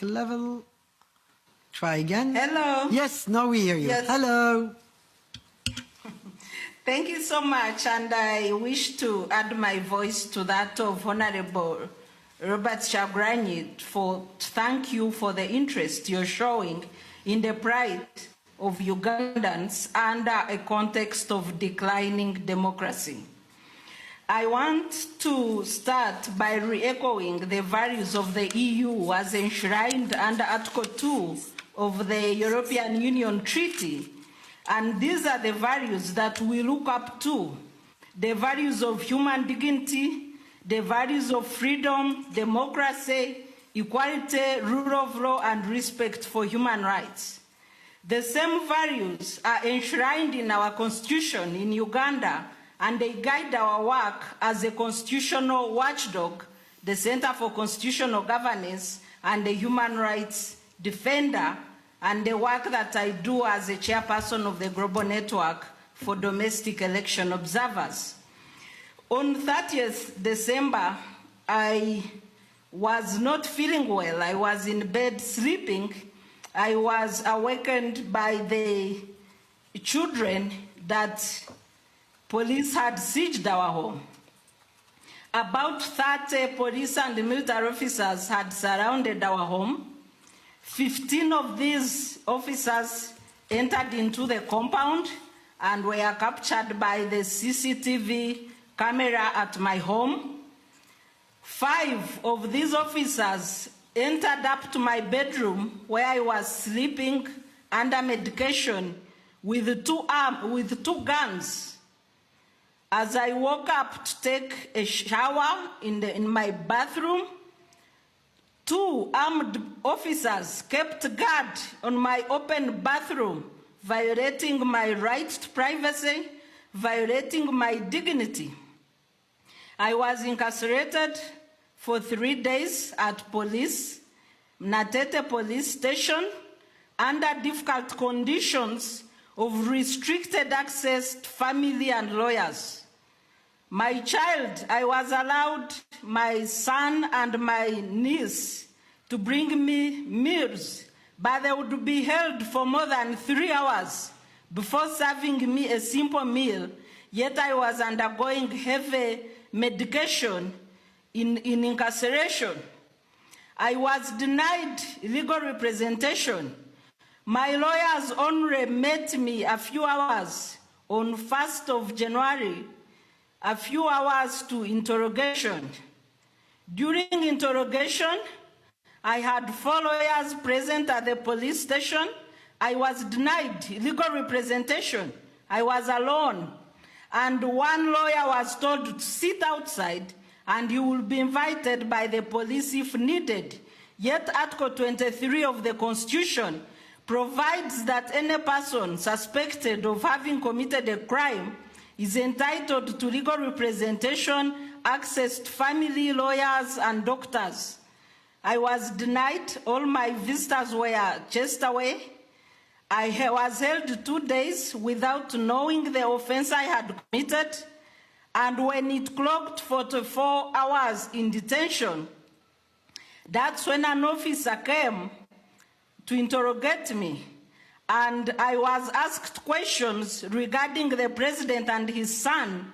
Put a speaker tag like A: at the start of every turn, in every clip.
A: level. Try again.
B: Hello.
A: Yes, now we hear you.
B: Yes.
A: Hello.
B: Thank you so much, and I wish to add my voice to that of Honorable Robert Chaguranyi to thank you for the interest you're showing in the pride of Ugandans under a context of declining democracy. I want to start by re-echoing the values of the EU as enshrined under Article 2 of the European Union Treaty. And these are the values that we look up to: the values of human dignity, the values of freedom, democracy, equality, rule of law, and respect for human rights. The same values are enshrined in our constitution in Uganda, and they guide our work as a constitutional watchdog, the Center for Constitutional Governance, and the Human Rights Defender, and the work that I do as a chairperson of the Global Network for Domestic Election Observers. On 30th December, I was not feeling well. I was in bed sleeping. I was awakened by the children that police had sieged our home. About 30 police and military officers had surrounded our home. 15 of these officers entered into the compound and were captured by the CCTV camera at my home. 5 of these officers entered up to my bedroom where I was sleeping under medication with two guns. As I woke up to take a shower in my bathroom, 2 armed officers kept guard on my open bathroom, violating my right to privacy, violating my dignity. I was incarcerated for 3 days at Natete Police Station under difficult conditions of restricted access to family and lawyers. My child, I was allowed my son and my niece to bring me meals, but they would be held for more than 3 hours before serving me a simple meal, yet I was undergoing heavy medication in incarceration. I was denied legal representation. My lawyers only met me a few hours on 1st of January, a few hours to interrogation. During interrogation, I had 4 lawyers present at the police station. I was denied legal representation. I was alone. And 1 lawyer was told to sit outside and he will be invited by the police if needed. Yet Article 23 of the Constitution provides that any person suspected of having committed a crime is entitled to legal representation, access to family, lawyers, and doctors. I was denied. All my visitors were chased away. I was held 2 days without knowing the offense I had committed. And when it clocked 44 hours in detention, that's when an officer came to interrogate me. And I was asked questions regarding the president and his son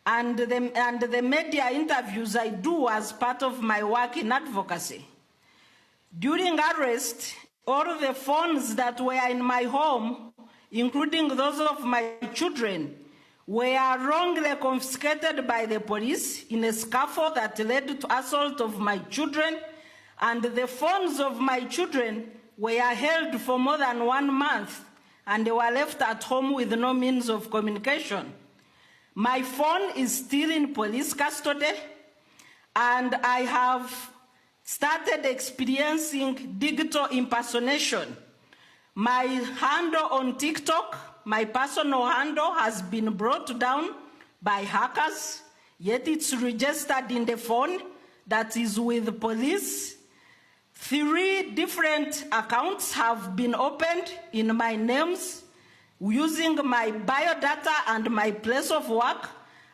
B: and the media interviews I do as part of my work in advocacy. During arrest, all the phones that were in my home, including those of my children, were wrongly confiscated by the police in a scuffle that led to assault of my children, and the phones of my children were held for more than 1 month, and they were left at home with no means of communication. My phone is still in police custody, and I have started experiencing digital impersonation. My handle on TikTok, my personal handle, has been brought down by hackers, yet it's registered in the phone that is with the police. 3 different accounts have been opened in my names using my biodata and my place of work,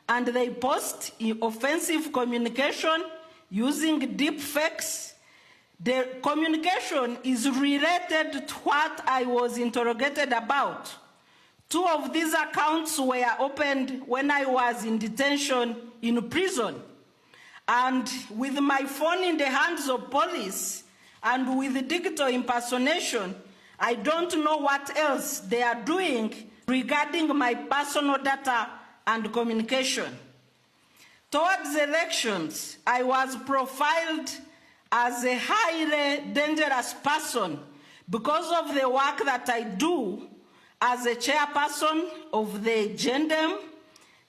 B: and they post offensive communication using deep fakes. The communication is related to what I was interrogated about. 2 of these accounts were opened when I was in detention in prison. And with my phone in the hands of police and with digital impersonation, I don't know what else they are doing regarding my personal data and communication. Towards elections, I was profiled as a highly dangerous person because of the work that I do as a chairperson of the GENDEM,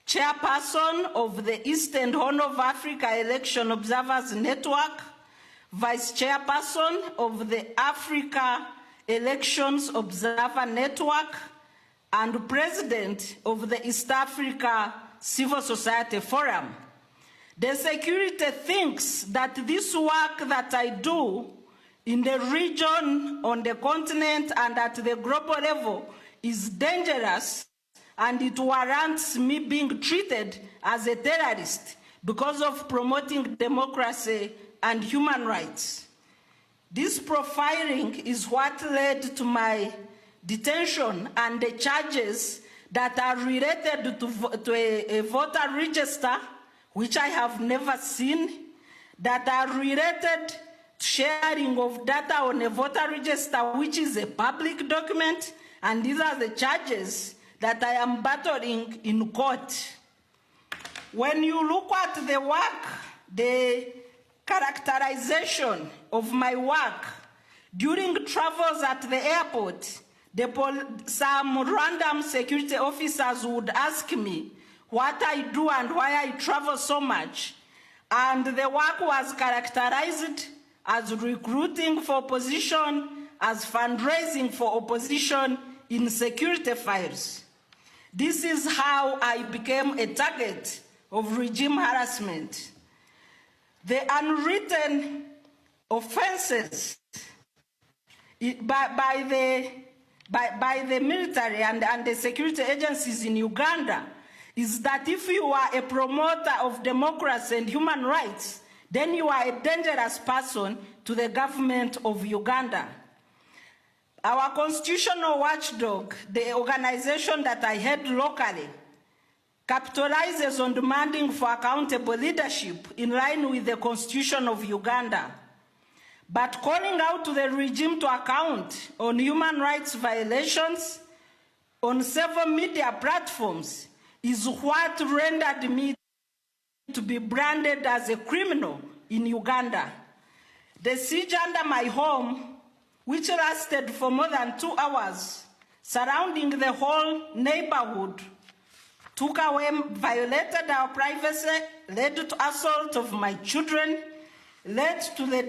B: chairperson of the Eastern Horn of Africa Election Observers Network, vice chairperson of the Africa Elections Observer Network, and president of the East Africa Civil Society Forum. The security thinks that this work that I do in the region, on the continent, and at the global level is dangerous, and it warrants me being treated as a terrorist because of promoting democracy and human rights. This profiling is what led to my detention and the charges that are related to a voter register, which I have never seen, that are related to sharing of data on a voter register, which is a public document, and these are the charges that I am battling in court. When you look at the work, the characterization of my work, during travels at the airport, some random security officers would ask me what I do and why I travel so much. And the work was characterized as recruiting for opposition, as fundraising for opposition in security files. This is how I became a target of regime harassment. The unwritten offenses by the military and the security agencies in Uganda is that if you are a promoter of democracy and human rights, then you are a dangerous person to the government of Uganda. Our constitutional watchdog, the organization that I head locally, capitalizes on demanding for accountable leadership in line with the Constitution of Uganda. But calling out to the regime to account on human rights violations on several media platforms is what rendered me to be branded as a criminal in Uganda. The siege under my home, which lasted for more than 2 hours, surrounding the whole neighborhood, violated our privacy, led to assault of my children, led to the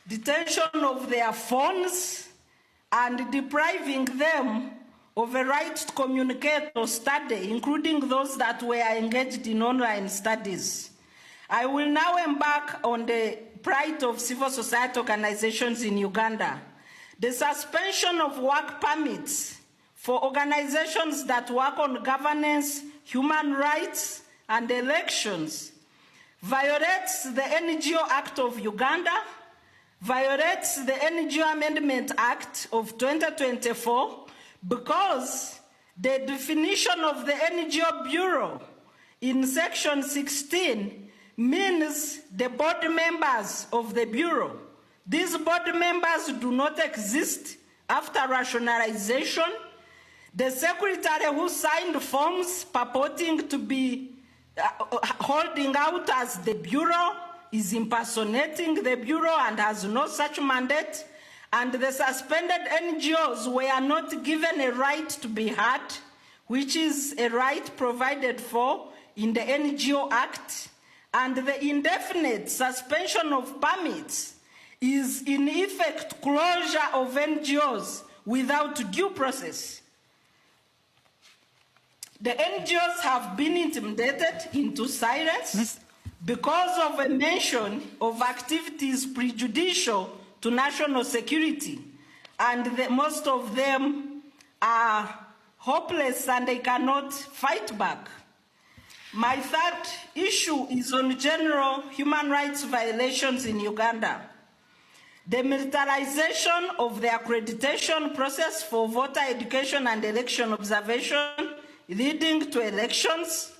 B: detention of their phones, and depriving them of a right to communicate or study, including those that were engaged in online studies. I will now embark on the plight of civil society organizations in Uganda. The suspension of work permits for organizations that work on governance, human rights, and elections violates the NGO Act of Uganda, violates the NGO Amendment Act of 2024, because the definition of the NGO Bureau in Section 16 means the board members of the Bureau. These board members do not exist after rationalization. The secretary who signed forms purporting to be holding out as the Bureau is impersonating the Bureau and has no such mandate. And the suspended NGOs were not given a right to be heard, which is a right provided for in the NGO Act. And the indefinite suspension of permits is in effect closure of NGOs without due process. The NGOs have been intimidated into silence because of a mention of activities prejudicial to national security, and most of them are hopeless and they cannot fight back. My third issue is on general human rights violations in Uganda. The militarization of the accreditation process for voter education and election observation leading to elections,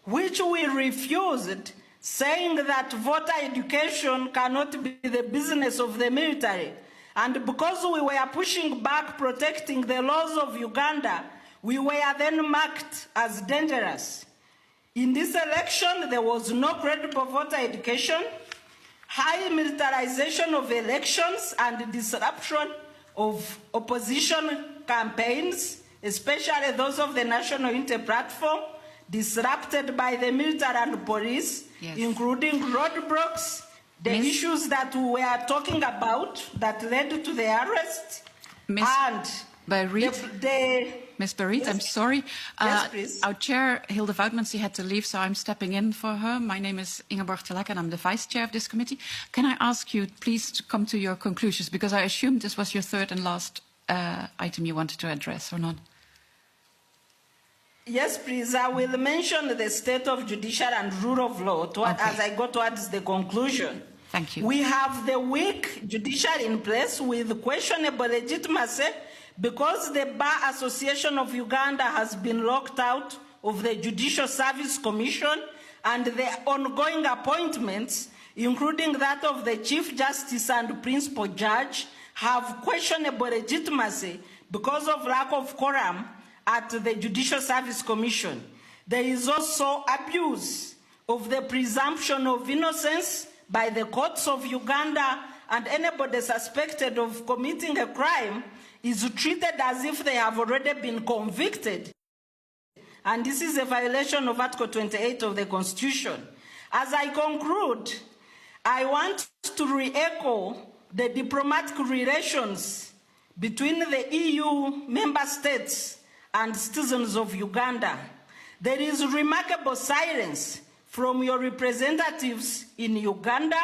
B: which we refused, saying that voter education cannot be the business of the military. And because we were pushing back protecting the laws of Uganda, we were then marked as dangerous. In this election, there was no credible voter education, high militarization of elections, and disruption of opposition campaigns, especially those of the National Unity Platform, disrupted by the military and police, yes, including roadblocks, the issues that we were talking about that led to the arrest, and
C: Ms. Bireete, yes, I'm sorry.
B: Yes, please.
C: Our chair, Hilde Woutmans, had to leave, so I'm stepping in for her. My name is Ingeborg Telek, and I'm the vice chair of this committee. Can I ask you, please, to come to your conclusions, because I assumed this was your third and last item you wanted to address, or not?
B: Yes, please. I will mention the state of judiciary and rule of law as I go towards the conclusion.
C: Thank you.
B: We have the weak judiciary in place with questionable legitimacy because the Bar Association of Uganda has been locked out of the Judicial Service Commission, and the ongoing appointments, including that of the Chief Justice and Principal Judge, have questionable legitimacy because of lack of quorum at the Judicial Service Commission. There is also abuse of the presumption of innocence by the courts of Uganda, and anybody suspected of committing a crime is treated as if they have already been convicted. And this is a violation of Article 28 of the Constitution. As I conclude, I want to re-echo the diplomatic relations between the EU member states and citizens of Uganda. There is remarkable silence from your representatives in Uganda,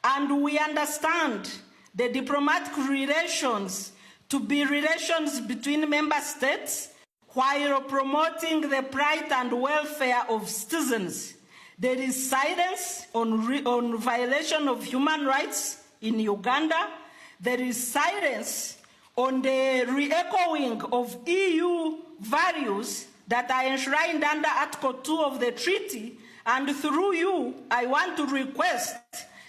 B: and we understand the diplomatic relations to be relations between member states while promoting the pride and welfare of citizens. There is silence on violation of human rights in Uganda. There is silence on the re-echoing of EU values that are enshrined under Article 2 of the treaty. And through you, I want to request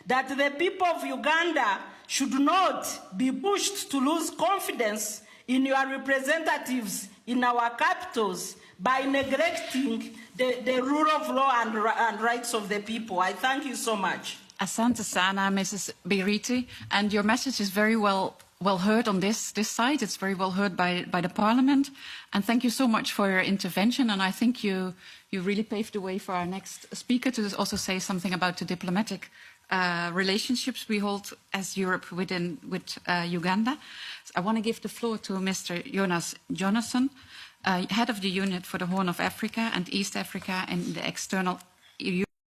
B: that the people of Uganda should not be pushed to lose confidence in your representatives in our capitals by neglecting the rule of law and rights of the people. I thank you so much.
C: Asante sana, Mrs. Bireete, and your message is very well heard on this side. It's very well heard by the Parliament, and thank you so much for your intervention. And I think you really paved the way for our next speaker to also say something about the diplomatic relationships we hold as Europe with Uganda. So I want to give the floor to Mr. Jonas Jonasson, head of the unit for the Horn of Africa and East Africa and the external EU